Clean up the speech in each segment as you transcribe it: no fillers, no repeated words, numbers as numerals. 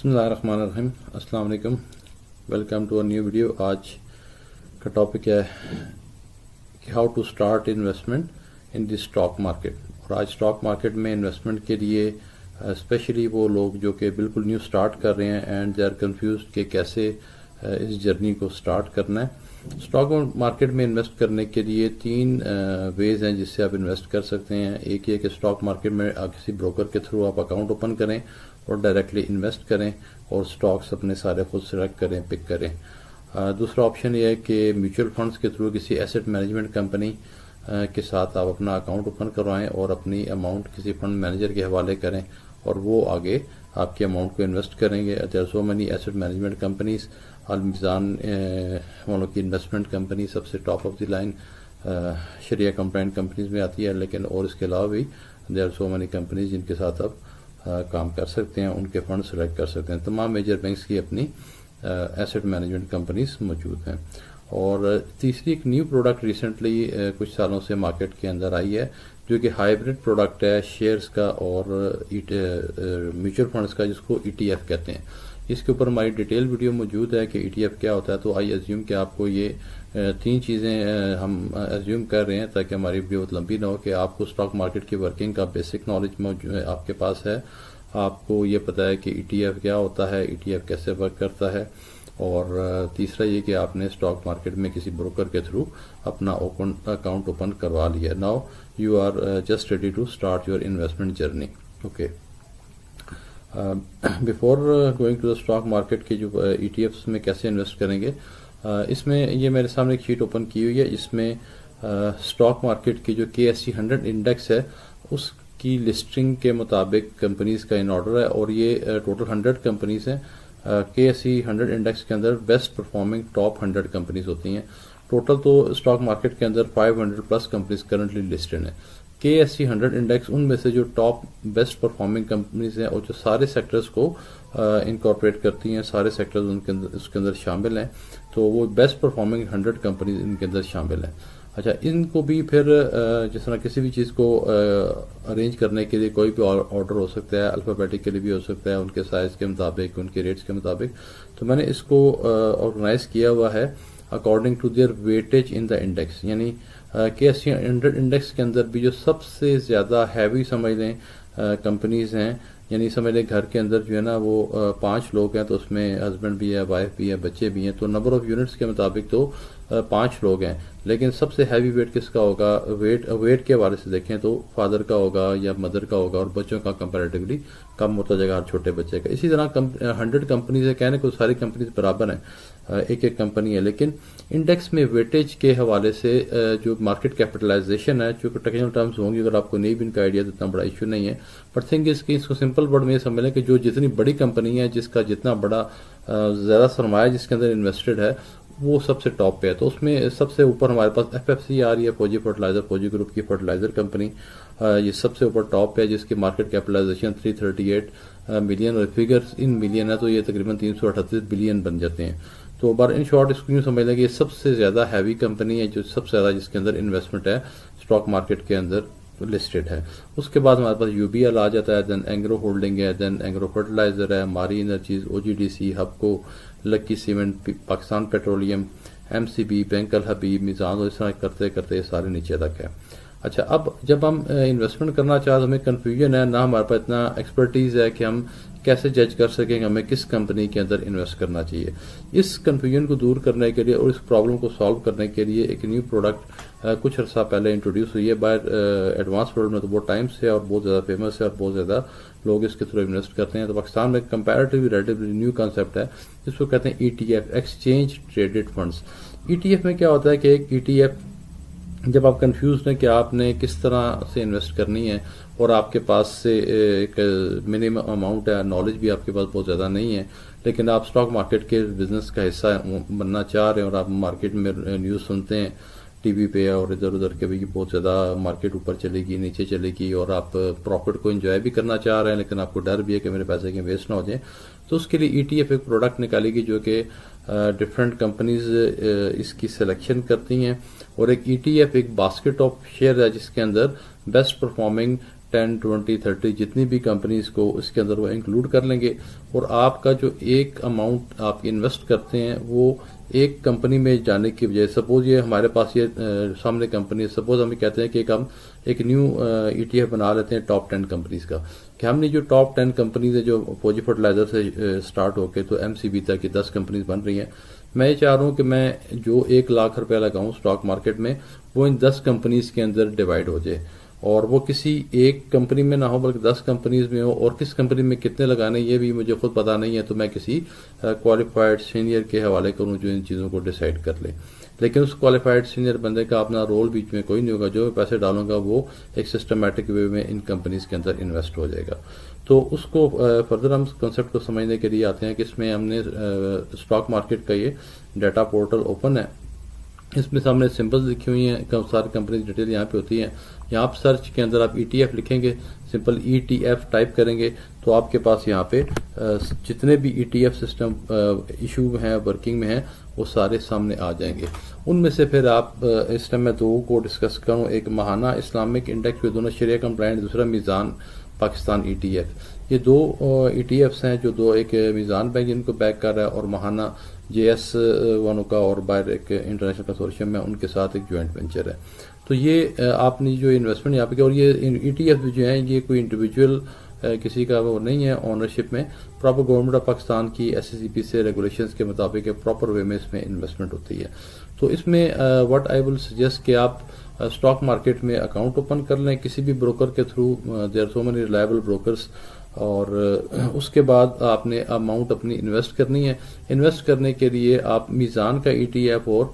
بسم اللہ الرحمن الرحیم. السلام علیکم. Welcome to a new video. آج کا ٹاپک ہے کہ how to start investment in the stock market. اور آج اسٹاک مارکیٹ میں انویسٹمنٹ کے لیے اسپیشلی وہ لوگ جو کہ بالکل نیو اسٹارٹ کر رہے ہیں اینڈ دے آر کنفیوزڈ کہ کیسے اس جرنی کو اسٹارٹ کرنا ہے. اسٹاک مارکیٹ میں انویسٹ کرنے کے لیے تین ویز ہیں جس سے آپ انویسٹ کر سکتے ہیں. ایک یہ کہ اسٹاک مارکیٹ میں کسی بروکر کے تھرو آپ اکاؤنٹ اوپن کریں اور ڈائریکٹلی انویسٹ کریں اور سٹاکس اپنے سارے خود سلیکٹ کریں, پک کریں. دوسرا آپشن یہ ہے کہ میوچل فنڈز کے تھرو کسی ایسٹ مینجمنٹ کمپنی کے ساتھ آپ اپنا اکاؤنٹ اوپن کروائیں اور اپنی اماؤنٹ کسی فنڈ مینیجر کے حوالے کریں اور وہ آگے آپ کے اماؤنٹ کو انویسٹ کریں گے. There are so many asset management companies. Al Meezan والوں کی انویسٹمنٹ کمپنی سب سے ٹاپ آف دی لائن شریعہ کمپلائنٹ کمپنیز میں آتی ہے, لیکن اور اس کے علاوہ بھی there are so many companies جن کے ساتھ آپ کام کر سکتے ہیں, ان کے فنڈ سلیکٹ کر سکتے ہیں. تمام میجر بینکس کی اپنی ایسٹ مینجمنٹ کمپنیز موجود ہیں. اور تیسری ایک نیو پروڈکٹ ریسنٹلی کچھ سالوں سے مارکیٹ کے اندر آئی ہے جو کہ ہائیبرڈ پروڈکٹ ہے شیئرز کا اور میوچل فنڈز کا, جس کو ETF کہتے ہیں. اس کے اوپر ہماری ڈیٹیل ویڈیو موجود ہے کہ ETF کیا ہوتا ہے. تو آئی ایزیوم کہ آپ کو یہ تین چیزیں ہم ایزیوم کر رہے ہیں تاکہ ہماری ویڈیو بہت لمبی نہ ہو, کہ آپ کو اسٹاک مارکیٹ کی ورکنگ کا بیسک نالج آپ کے پاس ہے. آپ کو یہ پتہ ہے کہ ETF کیا ہوتا ہے, ETF کیسے ورک کرتا ہے. اور تیسرا یہ کہ آپ نے اسٹاک مارکیٹ میں کسی بروکر کے تھرو اپنا اکاؤنٹ اوپن کروا لیا. Now you are just ready to start your investment journey. Okay, before going to the stock market کے جو ETFs میں کیسے انویسٹ کریں گے, اس میں یہ میرے سامنے ایک شیٹ اوپن کی ہوئی ہے. اس میں اسٹاک مارکیٹ کی جو KSE 100 انڈیکس ہے اس کی لسٹنگ کے مطابق کمپنیز کا ان آرڈر ہے, اور یہ ٹوٹل 100 کمپنیز ہیں. KSE 100 انڈیکس کے اندر بیسٹ پرفارمنگ ٹاپ 100 کمپنیز ہوتی ہیں. ٹوٹل تو اسٹاک مارکیٹ کے اندر 500 پلس کمپنیز کرنٹلی لسٹڈ ہیں. KSE 100 انڈیکس ان میں سے جو ٹاپ بیسٹ پرفارمنگ کمپنیز ہیں اور جو سارے سیکٹرز کو انکارپوریٹ کرتی ہیں, سارے سیکٹرز اس کے اندر شامل ہیں, تو وہ بیسٹ پرفارمنگ 100 کمپنیز ان کے اندر شامل ہیں. اچھا, ان کو بھی پھر جس طرح کسی بھی چیز کو ارینج کرنے کے لیے کوئی بھی آرڈر ہو سکتا ہے, الفابیٹیکلی بھی ہو سکتا ہے, ان کے سائز کے مطابق, ان کے ریٹس کے مطابق. تو میں نے اس کو آرگنائز کیا ہوا ہے according to their weightage in the index. یعنی KSE 100 انڈیکس کے اندر بھی جو سب سے زیادہ ہیوی سمجھ لیں کمپنیز ہیں, یعنی سمجھ لیں گھر کے اندر جو ہے نا وہ 5 لوگ ہیں, تو اس میں ہسبینڈ بھی ہے, وائف بھی ہے, بچے بھی ہیں, تو نمبر آف یونٹس کے مطابق تو 5 لوگ ہیں. لیکن سب سے ہیوی ویٹ کس کا ہوگا, ویٹ کے حوالے سے دیکھیں تو فادر کا ہوگا یا مدر کا ہوگا, اور بچوں کا کمپیریٹیولی کم ہوتا جائے گا ہر چھوٹے بچے کا. اسی طرح 100 کمپنیز ہے, کہنے کو ساری کمپنیز برابر ہیں, ایک ایک کمپنی ہے, لیکن انڈیکس میں ویٹیج کے حوالے سے جو مارکیٹ کیپٹلائزیشن ہے, چونکہ ٹیکنیکل ٹرمز ہوں گی, اگر آپ کو نہیں بھی ان کا آئیڈیا تو اتنا بڑا ایشو نہیں ہے. بٹ تھنگ اس کی اس کو سمپل ورڈ میں یہ سمجھ لیں کہ جو جتنی بڑی کمپنی ہے, جس کا جتنا بڑا زیادہ سرمایہ جس کے اندر انویسٹڈ ہے, وہ سب سے ٹاپ پہ ہے. تو اس میں سب سے اوپر ہمارے پاس FFC آ رہی ہے, فوجی فرٹیلائزر, فوجی گروپ کی فرٹیلائزر کمپنی, یہ سب سے اوپر ٹاپ پہ ہے, جس کی مارکیٹ کیپٹلائزیشن 338 ملین, اور فگرز ان ملین ہے, تو یہ تقریباً 338 بلین بن جاتے ہیں. تو بار ان شارٹ اس کو یوں سمجھ لیں کہ یہ سب سے زیادہ ہیوی کمپنی ہے, جو سب سے زیادہ جس کے اندر انویسٹمنٹ ہے اسٹاک مارکیٹ کے اندر لسٹڈ ہے. اس کے بعد ہمارے پاس UBL آ جاتا ہے, دین اینگرو ہولڈنگ ہے, دین اینگرو فرٹیلائزر ہے, Mari Energies, OGDC, Hubco, Lucky Cement, Pakistan Petroleum, MCB, Bank Al Habib, Meezan, اور اس طرح کرتے کرتے یہ سارے نیچے تک ہے. اچھا, اب جب ہم انویسٹمنٹ کرنا چاہتے ہیں, ہمیں کنفیوژن ہے, نہ ہمارے پاس اتنا ایکسپرٹیز ہے کہ ہم کیسے جج کر سکیں کہ ہمیں کس کمپنی کے اندر انویسٹ کرنا چاہیے. اس کنفیوژن کو دور کرنے کے لیے اور اس پرابلم کو سالو کرنے کے لیے ایک نیو پروڈکٹ کچھ عرصہ پہلے انٹروڈیوس ہوئی ہے باہر ایڈوانس ورلڈ میں, تو بہت ٹائم سے اور بہت زیادہ فیمس ہے اور بہت زیادہ لوگ اس کے تھرو انویسٹ کرتے ہیں. تو پاکستان میں کمپیریٹیولی ریلیٹیولی نیو کانسیپٹ ہے, جس کو کہتے ہیں ETF, exchange traded funds. ETF میں کیا ہوتا ہے کہ ایک ETF جب آپ کنفیوزڈ ہیں کہ آپ نے کس طرح سے انویسٹ کرنی ہے, اور آپ کے پاس سے ایک منیمم اماؤنٹ ہے, نالج بھی آپ کے پاس بہت زیادہ نہیں ہے, لیکن آپ اسٹاک مارکیٹ کے بزنس کا حصہ بننا چاہ رہے ہیں, اور آپ مارکیٹ میں نیوز سنتے ہیں ٹی وی پہ اور ادھر ادھر کے بھی بہت زیادہ مارکیٹ اوپر چلے گی, نیچے چلے گی, اور آپ پروفٹ کو انجوائے بھی کرنا چاہ رہے ہیں, لیکن آپ کو ڈر بھی ہے کہ میرے پیسے کہیں ویسٹ نہ ہو جائیں. تو اس کے لیے ETF ایک پروڈکٹ نکالے گی جو کہ ڈفرینٹ کمپنیز اس کی سلیکشن کرتی ہیں, اور ایک ETF ایک باسکٹ آف شیئر ہے جس کے اندر بیسٹ پرفارمنگ 10, 20, 30 جتنی بھی کمپنیز کو اس کے اندر وہ انکلوڈ کر لیں گے، اور آپ کا جو ایک اماؤنٹ آپ انویسٹ کرتے ہیں وہ ایک کمپنی میں جانے کی بجائے، سپوز یہ ہمارے پاس یہ سامنے کمپنی، سپوز ہم کہتے ہیں کہ ہم ایک نیو ETF بنا لیتے ہیں ٹاپ 10 کمپنیز کا، کہ ہم نے جو ٹاپ 10 کمپنیز ہیں جو فوجی فرٹیلائزر سے سٹارٹ ہو کے تو MCB تک کی 10 کمپنیز بن رہی ہیں، میں یہ چاہ رہا ہوں کہ میں جو 1 لاکھ روپیہ لگاؤں اسٹاک مارکیٹ میں وہ ان 10 کمپنیز کے اندر ڈیوائڈ ہو جائے، اور وہ کسی ایک کمپنی میں نہ ہو بلکہ 10 کمپنیز میں ہو، اور کس کمپنی میں کتنے لگانے یہ بھی مجھے خود پتہ نہیں ہے، تو میں کسی کوالیفائڈ سینئر کے حوالے کروں جو ان چیزوں کو ڈیسائیڈ کر لے، لیکن اس کوالیفائڈ سینئر بندے کا اپنا رول بیچ میں کوئی نہیں ہوگا، جو پیسے ڈالوں گا وہ ایک سسٹمیٹک وے میں ان کمپنیز کے اندر انویسٹ ہو جائے گا۔ تو اس کو فردر ہم کنسیپٹ کو سمجھنے کے لیے آتے ہیں کہ اس میں ہم نے اسٹاک مارکیٹ کا یہ ڈیٹا پورٹل اوپن ہے، اس میں سامنے سمبلز لکھی ہوئی ہیں، ساری کمپنیز ڈیٹیل یہاں پہ ہوتی ہیں، یہاں پہ سرچ کے اندر آپ ETF لکھیں گے، سمپل ETF ٹائپ کریں گے تو آپ کے پاس یہاں پہ جتنے بھی ETF سسٹم ایشو ہیں ورکنگ میں ہیں وہ سارے سامنے آ جائیں گے۔ ان میں سے پھر آپ اس ٹائم میں 2 کو ڈسکس کروں، ایک ماہانہ اسلامک انڈیکس، دونوں شریعہ کمپلائنٹ، دوسرا میزان پاکستان ETF۔ یہ 2 ETFs ہیں جو 2، ایک میزان بینک جن کو بیک کر رہا ہے، اور ماہانہ JS وانو کا اور باہر ایک انٹرنیشنل کنسورشیم ہے، ان کے ساتھ ایک جوائنٹ وینچر ہے۔ تو یہ آپ نے جو انویسٹمنٹ یہاں پہ کیا، اور یہ ETF جو ہیں یہ کوئی انڈیویجول کسی کا وہ نہیں ہے اونرشپ میں، پراپر گورنمنٹ آف پاکستان کی SECP سے ریگولیشنز کے مطابق پراپر وے میں اس میں انویسٹمنٹ ہوتی ہے۔ تو اس میں واٹ آئی ول سجیسٹ کہ آپ اسٹاک مارکیٹ میں اکاؤنٹ اوپن کر لیں کسی بھی بروکر کے through, there are so many reliable brokers, اور اس کے بعد آپ نے اماؤنٹ اپنی انویسٹ کرنی ہے۔ انویسٹ کرنے کے لیے آپ میزان کا ETF اور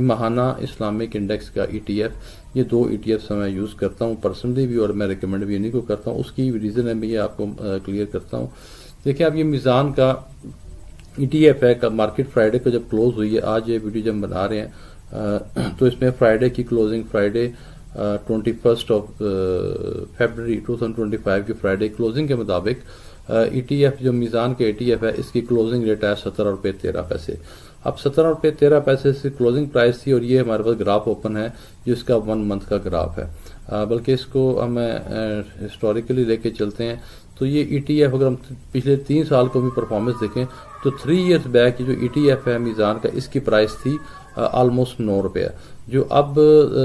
ماہانہ اسلامک انڈیکس کا ETF، یہ 2 ETFs میں یوز کرتا ہوں پرسنلی بھی، اور میں ریکمینڈ بھی انہیں کو کرتا ہوں۔ اس کی ریزن ہے میں یہ آپ کو کلیئر کرتا ہوں۔ دیکھیں آپ، یہ میزان کا ETF ہے، مارکیٹ فرائیڈے کو جب کلوز ہوئی ہے، آج یہ ویڈیو جب بنا رہے ہیں تو اس میں فرائیڈے کی کلوزنگ، فرائیڈے 21 فیبرری 2025 کی فرائیڈے کلوزنگ کے مطابق ETF جو میزان کے ETF ہے اس کی کلوزنگ ریٹ ہے 17 روپے 13 پیسے۔ اب 17 روپے 13 پیسے سے کلوزنگ پرائس تھی، اور یہ ہمارے پاس گراف اوپن ہے جو اس کا 1 منتھ کا گراف ہے، بلکہ اس کو ہم ہسٹوریکلی لے کے چلتے ہیں تو یہ ETF اگر ہم پچھلے 3 سال کو بھی پرفارمنس دیکھیں تو 3 ایئرز بیک جو ETF ہے میزان کا، اس کی پرائس تھی آلموسٹ 9 روپے، جو اب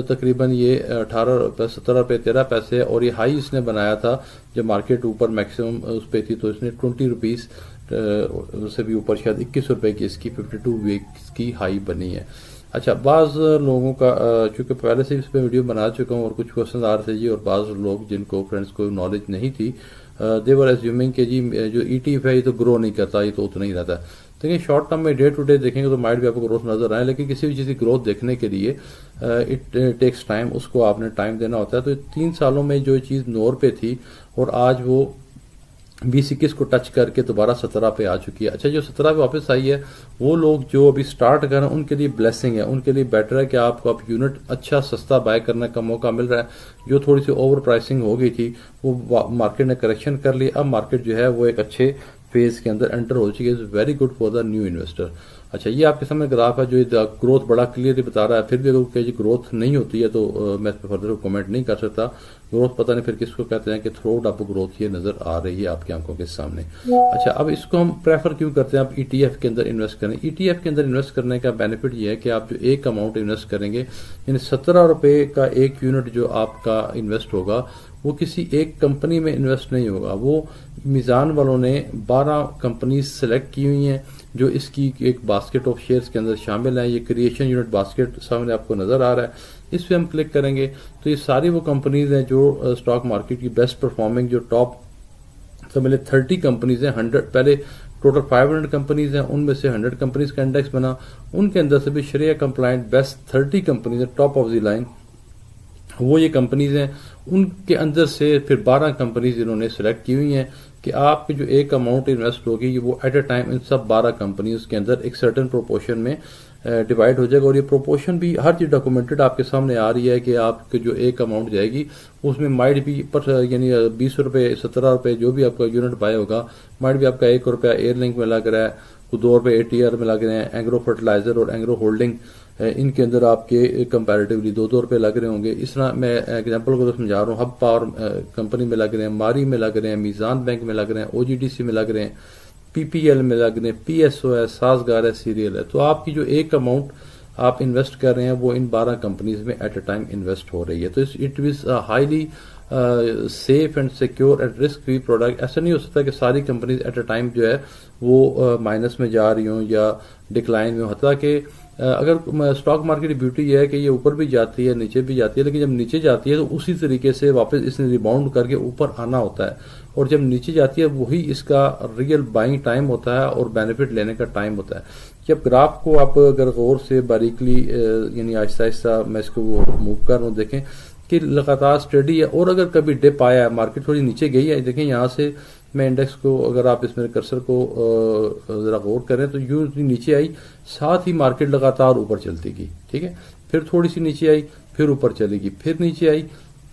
تقریباً یہ 17 روپے 13 پیسے، اور یہ ہائی اس نے بنایا تھا جب مارکیٹ اوپر میکسیمم اس پہ تھی، تو اس نے 20 روپیز سے بھی اوپر، شاید 21 روپے کی اس کی 52 ویکس کی ہائی بنی ہے۔ اچھا، بعض لوگوں کا چونکہ پہلے سے اس پہ ویڈیو بنا چکا ہوں اور کچھ کوشچن آ رہے تھے جی، اور بعض لوگ جن کو فرینڈس کو نالج نہیں تھی، دے ور ایزیومنگ کہ جی جو ETF ہے یہ تو گرو نہیں کرتا، یہ تو اتنا ہی رہتا ہے۔ دیکھیں شارٹ ٹرم میں ڈے ٹو ڈے دیکھیں گے تو مائٹ بھی آپ کو گروتھ نظر آئے، لیکن کسی بھی چیز کی گروتھ دیکھنے کے لیے اٹ ٹیکس ٹائم، اس کو آپ نے ٹائم دینا ہوتا ہے۔ تو 3 سالوں میں جو چیز 9 روپے تھی اور آج وہ 20-21 کو ٹچ کر کے دوبارہ 17 پہ آ چکی ہے۔ اچھا، جو 17 پہ واپس آئی ہے وہ لوگ جو ابھی سٹارٹ کر رہے ہیں ان کے لیے بلیسنگ ہے، ان کے لیے بیٹر ہے کہ آپ کو اب یونٹ اچھا سستا بائی کرنے کا موقع مل رہا ہے۔ جو تھوڑی سی اوور پرائسنگ ہو گئی تھی وہ مارکیٹ نے کریکشن کر لی، اب مارکیٹ جو ہے وہ ایک اچھے فیز کے اندر انٹر ہو چکی ہے، very good for the new investor. اچھا، یہ آپ کے سامنے گراف ہے جو گروتھ بڑا کلیئرلی بتا رہا ہے، پھر بھی اگر جی گروتھ نہیں ہوتی ہے تو میں اس پہ فردر کمنٹ نہیں کر سکتا۔ گروتھ پتہ نہیں پھر کس کو کہتے ہیں کہ تھروٹ اپ گروتھ یہ نظر آ رہی ہے آپ کی آنکھوں کے سامنے۔ اچھا، اب اس کو ہم پریفر کیوں کرتے ہیں آپ ETF کے اندر انویسٹ کریں؟ ETF کے اندر انویسٹ کرنے کا بینیفٹ یہ ہے کہ آپ جو ایک اماؤنٹ انویسٹ کریں گے، یعنی 17 روپے کا ایک یونٹ جو آپ کا انویسٹ ہوگا وہ کسی ایک کمپنی میں انویسٹ نہیں ہوگا، وہ میزان والوں نے 12 کمپنیز سلیکٹ کی ہوئی ہیں جو اس کی ایک باسکٹ آف شیئرز کے اندر شامل ہیں۔ یہ کریشن یونٹ باسکٹ سامنے آپ کو نظر آ رہا ہے، اس پہ ہم کلک کریں گے تو یہ ساری وہ کمپنیز ہیں جو اسٹاک مارکیٹ کی بیسٹ پرفارمنگ، جو ٹاپ سمجھ لیں 30 کمپنیز ہیں، 100 پہلے ٹوٹل 500 کمپنیز ہیں، ان میں سے 100 کمپنیز کا انڈیکس بنا، ان کے اندر سے بھی شریعہ کمپلائنٹ بیسٹ 30 کمپنیز ہیں، ٹاپ آف دی لائن وہ یہ کمپنیز ہیں۔ ان کے اندر سے پھر 12 کمپنیز انہوں نے سلیکٹ کی ہوئی ہیں کہ آپ کی جو ایک اماؤنٹ انویسٹ ہوگی وہ ایٹ اے ٹائم ان سب 12 کمپنیز کے اندر ایک سرٹن پروپورشن میں ڈیوائڈ ہو جائے گا، اور یہ پروپورشن بھی ہر چیز ڈاکومنٹڈ آپ کے سامنے آ رہی ہے کہ آپ کی جو ایک اماؤنٹ جائے گی اس میں مائٹ بھی یعنی 20 روپے 17 روپے جو بھی آپ کا یونٹ بائی ہوگا، مائٹ بھی آپ کا 1 روپیہ ایئر لنک میں لگ رہا ہے، 2 روپے ATR میں لگ رہے ہیں، اینگرو فرٹیلائزر اور اینگرو ہولڈنگ ان کے اندر آپ کے کمپیریٹیولی 2 روپے لگ رہے ہوں گے. اس طرح میں ایگزامپل کو سمجھا رہا ہوں. ہب پاور کمپنی میں لگ رہے ہیں, ماری میں لگ رہے ہیں, میزان بینک میں لگ رہے ہیں, OGDC میں لگ رہے ہیں, PPL میں لگ رہے ہیں, PSO ہے, سازگار ہے, سیریل ہے. تو آپ کی جو ایک اماؤنٹ آپ انویسٹ کر رہے ہیں وہ ان 12 کمپنیز میں ایٹ اے ٹائم انویسٹ ہو رہی ہے. تو it is highly safe and secure and risk free product. ایسا نہیں ہو سکتا کہ ساری کمپنیز ایٹ اے ٹائم جو ہے وہ مائنس میں جا رہی ہوں یا ڈکلائن میں ہوں. حتیٰ کہ اگر اسٹاک مارکیٹ کی بیوٹی یہ ہے کہ یہ اوپر بھی جاتی ہے, نیچے بھی جاتی ہے, لیکن جب نیچے جاتی ہے تو اسی طریقے سے واپس اس نے ریباؤنڈ کر کے اوپر آنا ہوتا ہے, اور جب نیچے جاتی ہے وہی اس کا ریئل بائنگ ٹائم ہوتا ہے اور بینیفٹ لینے کا ٹائم ہوتا ہے. جب گراف کو آپ اگر غور سے باریکلی یعنی آہستہ آہستہ میں اس کو وہ موو کر رہا ہوں, دیکھیں کہ لگاتار اسٹڈی ہے. اور اگر کبھی ڈپ آیا ہے, مارکیٹ تھوڑی نیچے گئی ہے, دیکھیں یہاں سے میں انڈیکس کو اگر آپ اس میرے کرسر کو ذرا غور کریں تو یوں نیچے آئی, ساتھ ہی مارکیٹ لگاتار اوپر چلتی گئی. ٹھیک ہے, پھر تھوڑی سی نیچے آئی, پھر اوپر چلے گی, پھر نیچے آئی,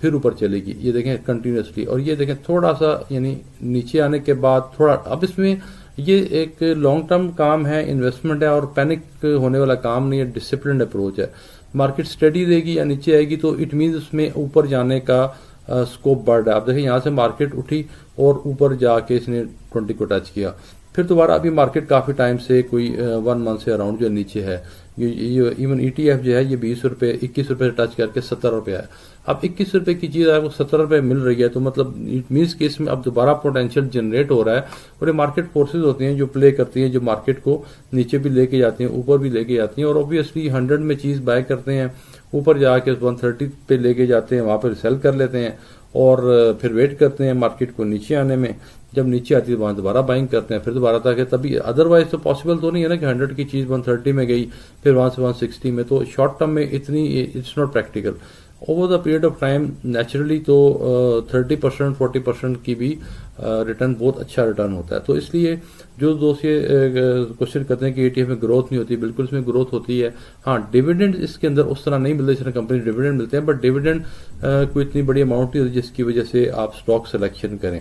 پھر اوپر چلے گی. یہ دیکھیں کنٹینیوسلی. اور یہ دیکھیں تھوڑا سا یعنی نیچے آنے کے بعد تھوڑا, اب اس میں یہ ایک لانگ ٹرم کام ہے, انویسٹمنٹ ہے, اور پینک ہونے والا کام نہیں ہے, ڈسپلنڈ اپروچ ہے. مارکیٹ اسٹڈی دے گی یا نیچے آئے گی تو اٹ مینز اس میں اوپر جانے کا اسکوپ بڑھ رہا ہے. آپ دیکھیں یہاں سے مارکیٹ اٹھی اور اوپر جا کے اس نے 20 کو ٹچ کیا, پھر دوبارہ ابھی مارکیٹ کافی ٹائم سے کوئی 1 منتھ سے اراؤنڈ جو نیچے ہے. ایون ETF جو ہے یہ 20 روپے 21 روپے سے ٹچ کر کے 70 روپے ہے. اب 21 روپے کی چیز آپ کو 70 روپے مل رہی ہے تو مطلب اٹ مینس کہ اس میں اب دوبارہ پوٹینشیل جنریٹ ہو رہا ہے. اور یہ مارکیٹ فورسز ہوتی ہیں جو پلے کرتی ہیں, جو مارکیٹ کو نیچے بھی لے کے جاتی ہیں, اوپر بھی لے کے جاتی ہیں. اور اوبویسلی 100 میں چیز بائی کرتے ہیں, اوپر جا کے 130 پہ لے کے جاتے ہیں, وہاں پر سیل کر لیتے ہیں, اور پھر ویٹ کرتے ہیں مارکیٹ کو نیچے آنے میں. جب نیچے آتی ہے وہاں دوبارہ بائنگ کرتے ہیں, پھر دوبارہ تاکہ تبھی ادروائز تو پاسبل تو نہیں ہے نا کہ 100 کی چیز 130 میں گئی پھر وہاں سے 160 میں. تو شارٹ ٹرم میں اتنی it's not practical. Over the period of time naturally تو 30% 40% کی بھی ریٹرن بہت اچھا ریٹرن ہوتا ہے. تو اس لیے جو دوست یہ کوشچن کرتے ہیں کہ ETF میں گروتھ نہیں ہوتی, بالکل اس میں گروتھ ہوتی ہے. ہاں ڈیویڈنڈ اس کے اندر اس طرح نہیں ملتے جس طرح کمپنی ڈیویڈنڈ ملتے ہیں, بٹ ڈیویڈنڈ کوئی اتنی بڑی اماؤنٹ نہیں ہوتی جس کی وجہ سے آپ اسٹاک سلیکشن کریں,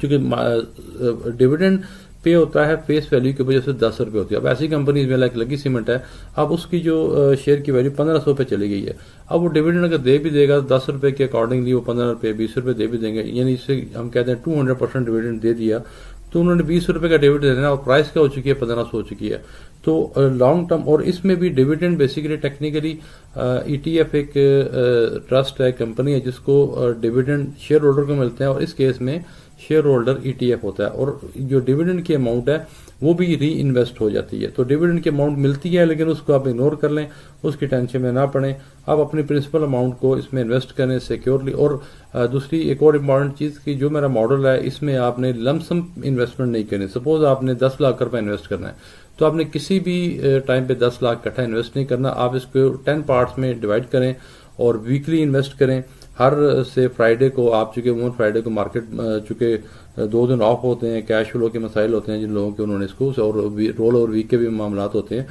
کیونکہ ڈیویڈنڈ پے ہوتا ہے فیس ویلیو کی وجہ سے 10 روپے ہوتی ہے. اب ایسی کمپنیز میں لائک لگی سیمنٹ ہے, اب اس کی جو شیئر کی ویلیو 1500 پہ چلی گئی ہے. اب وہ ڈیویڈنڈ اگر دے بھی دے گا 10 روپے کے اکارڈنگلی وہ 15 روپے 20 روپے دے بھی دیں گے, یعنی اس سے ہم کہتے ہیں 200% ڈیویڈنڈ دے دیا, تو انہوں نے 20 روپے کا ڈیویڈنڈ دینا, اور پرائس کیا ہو چکی ہے 1500 ہو چکی ہے. تو لانگ ٹرم, اور اس میں بھی ڈیویڈنڈ بیسیکلی ٹیکنیکلی ETF ایک ٹرسٹ ہے, کمپنی ہے جس کو ڈیویڈنڈ شیئر ہولڈر کو ملتے ہیں, اور اس کیس میں شیئر ہولڈر ETF ہوتا ہے, اور جو ڈیویڈنڈ کی اماؤنٹ ہے وہ بھی ری انویسٹ ہو جاتی ہے. تو ڈیویڈنڈ کی اماؤنٹ ملتی ہے لیکن اس کو آپ اگنور کر لیں, اس کی ٹینشن میں نہ پڑیں, آپ اپنی پرنسپل اماؤنٹ کو اس میں انویسٹ کریں سیکیورلی. اور دوسری ایک اور امپورٹنٹ چیز کہ جو میرا ماڈل ہے اس میں آپ نے لم سم انویسٹمنٹ نہیں کرنی. سپوز آپ نے 10 لاکھ روپے انویسٹ کرنا ہے تو آپ نے کسی بھی ٹائم پہ 10 لاکھ اکٹھا انویسٹ نہیں کرنا. آپ اس کو 10 پارٹس میں ڈیوائڈ کریں اور ویکلی انویسٹ کریں. ہر سے فرائیڈے کو آپ چونکہ عموماً فرائیڈے کو مارکیٹ چونکہ 2 دن آف ہوتے ہیں, کیش فلو کے مسائل ہوتے ہیں جن لوگوں کے, انہوں نے اس کو اور رول اور ویک کے بھی معاملات ہوتے ہیں,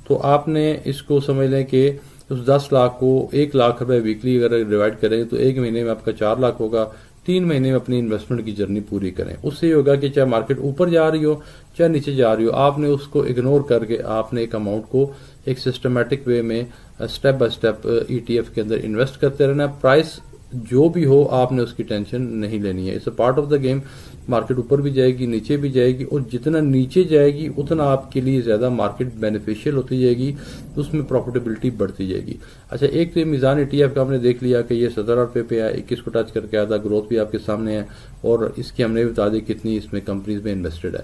تو آپ نے اس کو سمجھ لیں کہ اس 10 لاکھ کو 1 لاکھ روپے ویکلی اگر ڈیوائڈ کریں تو ایک مہینے میں آپ کا 4 لاکھ ہوگا. 3 مہینے میں اپنی انویسٹمنٹ کی جرنی پوری کریں. اس سے یہ ہوگا کہ چاہے مارکیٹ اوپر جا رہی ہو چاہے نیچے جا رہی ہو, آپ نے اس کو اگنور کر کے آپ نے ایک اماؤنٹ کو ایک سسٹمیٹک وے میں اسٹیپ بائی اسٹیپ ETF کے اندر انویسٹ کرتے رہنا ہے. پرائس جو بھی ہو آپ نے اس کی ٹینشن نہیں لینی ہے. It's a part of the game. Market اوپر بھی جائے گی نیچے بھی جائے گی, اور جتنا نیچے جائے گی اتنا آپ کے لیے زیادہ مارکیٹ بینیفیشیل ہوتی جائے گی, اس میں پروفیٹیبلٹی بڑھتی جائے گی. اچھا, ایک تو میزان ETF کا ہم نے دیکھ لیا کہ یہ 17 روپے پہ ہے, 21 کو ٹچ کر کے آیا تھا, گروتھ بھی آپ کے سامنے ہے, اور اس کی ہم نے بھی بتا دی کتنی اس میں کمپنیز میں انویسٹڈ ہے.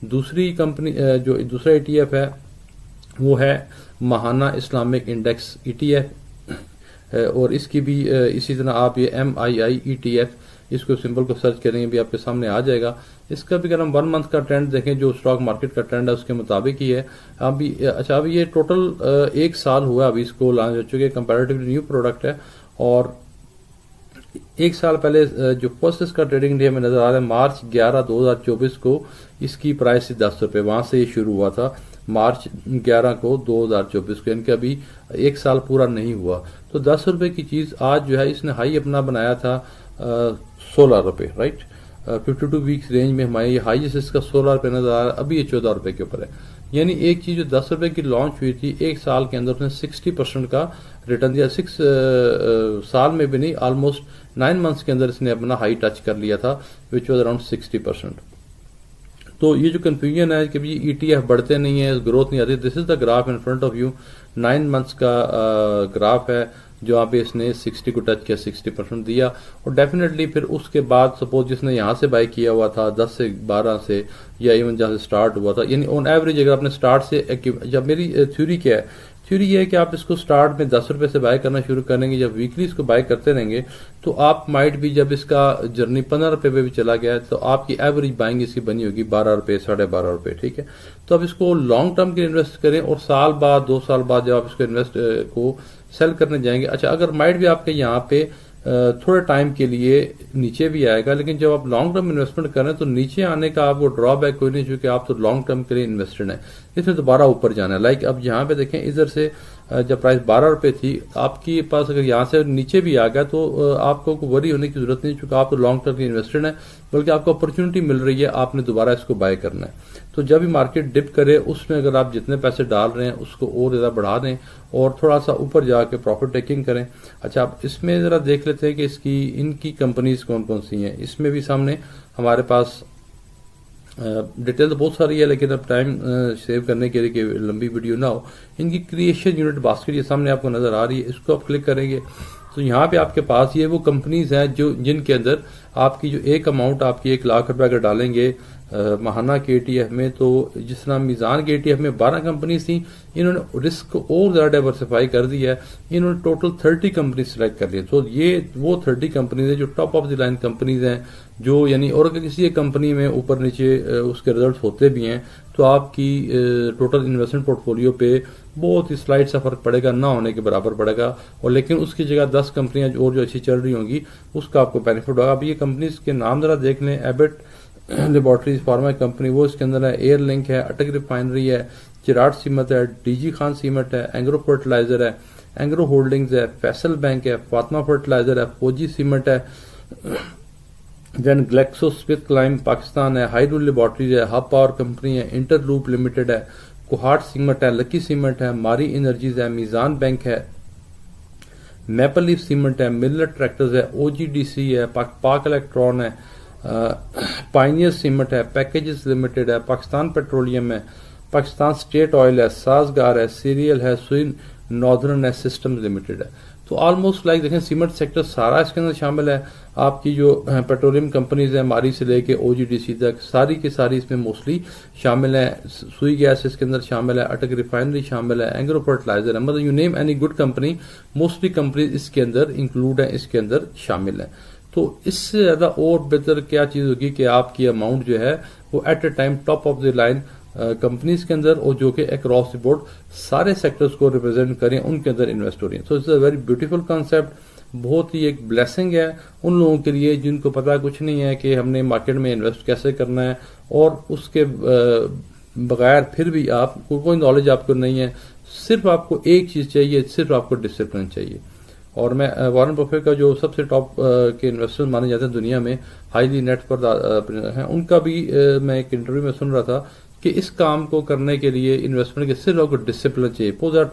دوسری کمپنی جو دوسرا ETF ہے وہ ہے ماہانہ اسلامک انڈیکس ETF, اور اس کی بھی اسی طرح آپ یہ MII ETF اس کو سمبل کو سرچ کریں گے بھی آپ کے سامنے آ جائے گا. اس کا بھی اگر ہم 1 منتھ کا ٹرینڈ دیکھیں جو اسٹاک مارکیٹ کا ٹرینڈ ہے اس کے مطابق ہی ہے. اچھا ابھی یہ ٹوٹل 1 سال ہوا ابھی اس کو لانچ ہو چکے, کمپیریٹیولی نیو پروڈکٹ ہے, اور 1 سال پہلے جو فرسٹ اس کا ٹریڈنگ ڈے ہمیں نظر آ رہا ہے مارچ 11 2024 کو اس کی پرائس 10 روپے, وہاں سے یہ شروع ہوا تھا مارچ 11 کو 2024 کو, یعنی کہ ابھی 1 سال پورا نہیں ہوا. تو 10 روپے کی چیز آج جو ہے اس نے ہائی اپنا بنایا تھا 16 روپے, رائٹ. 52 ویکس رینج میں ہمارے یہ ہائیسٹ اس کا 16 روپے نظر آ رہا ہے, ابھی یہ 14 روپے کے اوپر ہے. یعنی ایک چیز جو 10 روپے کی لانچ ہوئی تھی، ایک سال کے اندر اس نے 60% کا ریٹرن دیا. 6 سال میں بھی نہیں، آلموسٹ 9 منتھس کے اندر اس نے اپنا ہائی ٹچ کر لیا تھا وچ واز اراؤنڈ 60%. تو یہ جو کنفیوژن ہے کہ ای ٹی ایف بڑھتے نہیں ہیں، گروتھ نہیں آتی، this is the graph in front of you. 9 months کا گراف ہے جہاں پہ اس نے 60 کو ٹچ کیا، 60% دیا. اور ڈیفینیٹلی پھر اس کے بعد سپوز جس نے یہاں سے بائی کیا ہوا تھا 10 سے 12 سے، یا ایون جہاں سے سٹارٹ ہوا تھا، یعنی آن ایوریج اگر آپ نے سٹارٹ سے، جب میری تھیوری کیا ہے، تھیوری یہ ہے کہ آپ اس کو سٹارٹ میں 10 روپے سے بائی کرنا شروع کریں گے، جب ویکلی اس کو بائی کرتے رہیں گے تو آپ مائٹ بھی، جب اس کا جرنی 15 روپے پہ بھی چلا گیا ہے تو آپ کی ایوریج بائنگ اس کی بنی ہوگی 12 روپے، 12.5 روپے. ٹھیک ہے، تو اب اس کو لانگ ٹرم کے انویسٹ کریں، اور سال بعد 2 سال بعد جب آپ اس کو انویسٹ کو سیل کرنے جائیں گے، اچھا اگر مائٹ بھی آپ کے یہاں پہ تھوڑے ٹائم کے لیے نیچے بھی آئے گا، لیکن جب آپ لانگ ٹرم انویسٹمنٹ کریں تو نیچے آنے کا آپ کو ڈرا بیک کوئی نہیں، چونکہ آپ تو لانگ ٹرم کے لیے انویسٹڈ ہیں. اس میں دوبارہ اوپر جانا ہے. لائک اب یہاں پہ دیکھیں، ادھر سے جب پرائس 12 روپے تھی، آپ کے پاس اگر یہاں سے نیچے بھی آ گیا تو آپ کو کوئی وری ہونے کی ضرورت نہیں، چونکہ آپ تو لانگ ٹرم کے انویسٹڈ ہیں، بلکہ آپ کو اپرچونٹی مل رہی ہے، آپ نے دوبارہ اس کو بائی کرنا ہے. تو جب بھی مارکیٹ ڈپ کرے، اس میں اگر آپ جتنے پیسے ڈال رہے ہیں اس کو اور زیادہ بڑھا دیں اور تھوڑا سا اوپر جا کے پروفٹ ٹیکنگ کریں. اچھا، اب اس میں ذرا دیکھ لیتے ہیں کہ ان کی کمپنیز کون کون سی ہیں. اس میں بھی سامنے ہمارے پاس ڈیٹیل تو بہت ساری ہے، لیکن اب ٹائم سیو کرنے کے لیے کہ لمبی ویڈیو نہ ہو، ان کی کریشن یونٹ باسکٹ یہ سامنے آپ کو نظر آ رہی ہے، اس کو آپ کلک کریں گے تو یہاں پہ آپ کے پاس یہ وہ کمپنیز ہیں جن کے اندر آپ کی جو ایک اماؤنٹ آپ کی 1 لاکھ روپے اگر ڈالیں گے ماہانہ کے ٹی ایف میں، تو جس طرح میزان کے ٹی ایف میں 12 کمپنیز تھیں، انہوں نے رسک کو اور زیادہ ڈائیورسیفائی کر دیا ہے، انہوں نے ٹوٹل 30 کمپنیز سلیکٹ کر لی. تو یہ وہ 30 کمپنیز ہیں جو top of the line companies ہیں، جو یعنی، اور اگر کسی ایک کمپنی میں اوپر نیچے اس کے ریزلٹس ہوتے بھی ہیں تو آپ کی ٹوٹل انویسٹمنٹ پورٹ فولیو پہ بہت ہی سلائٹ سا فرق پڑے گا، نہ ہونے کے برابر پڑے گا. اور لیکن اس کی جگہ 10 کمپنیاں اور جو اچھی چل رہی ہوں گی اس کا آپ کو بینیفٹ ہوگا. اب یہ کمپنیز کے نام ذرا دیکھ لیں. ایبٹ لیبارٹریز فارما کمپنی وہ اس کے اندر ہے، ایئر لنک ہے، اٹک ریفائنری ہے، چراٹ سیمت ہے، ڈی جی خان سیمنٹ ہے، اینگرو فرٹیلائزر ہے، اینگرو ہولڈنگز ہے، فیصل بینک ہے، فاطمہ فرٹیلائزر ہے، فوجی سیمنٹ ہے، دین گلیکسو سمتھ کلائن پاکستان ہے، ہائیڈرو لیبارٹریز ہے، ہب پاور کمپنی ہے، انٹر لوپ لمیٹڈ ہے، کوہاٹ سیمنٹ ہے، لکی سیمنٹ ہے، ماری انرجیز ہے، میزان بینک ہے، میپل لیف سیمنٹ ہے، ملٹ ٹریکٹرز ہے، او جی ڈی سی ہے، پاک الیکٹرون ہے، پائنیئر سیمنٹ ہے، پیکیجز لمیٹڈ ہے، پاکستان پیٹرولیم ہے، پاکستان اسٹیٹ آئل ہے، سازگار ہے، سیریل ہے، سوئن ناردرن ہے، سسٹمز لمیٹڈ ہے. تو آلموسٹ لائک دیکھیں سیمنٹ سیکٹر سارا اس کے اندر شامل ہے. آپ کی جو پیٹرولیم کمپنیز ہیں ماری سے لے کے او جی ڈی سی تک ساری کی ساری اس میں موسٹلی شامل ہیں. سوئی گیس اس کے اندر شامل ہے، اٹک ریفائنری شامل ہے، اینگرو فرٹیلائزر ہے، مطلب you name any good company, mostly companies اس کے اندر انکلوڈ ہیں، اس کے اندر شامل ہیں. تو اس سے زیادہ اور بہتر کیا چیز ہوگی کہ آپ کی اماؤنٹ جو ہے وہ at a time top of the line companies کے اندر، اور جو کہ اکراس دی بورڈ سارے سیکٹرز کو ریپرزینٹ کریں، ان کے اندر انویسٹ ہو رہی ہیں. So it's a very beautiful concept. بہت ہی ایک بلیسنگ ہے ان لوگوں کے لیے جن کو پتا کچھ نہیں ہے کہ ہم نے مارکیٹ میں انویسٹ کیسے کرنا ہے، اور اس کے بغیر پھر بھی آپ کو کوئی نالج آپ کو نہیں ہے، صرف آپ کو ایک چیز چاہیے، صرف آپ کو ڈسپلن چاہیے. اور میں وارن بفیٹ کا جو سب سے ٹاپ کے انویسٹر مانے جاتے ہیں دنیا میں، ہائیلی نیٹ پر ہیں، ان کا بھی میں ایک انٹرویو میں سن رہا تھا کہ اس کام کو کرنے کے لیے انویسٹمنٹ کے صرف آپ کو ڈسپلن چاہیے. بہت زیادہ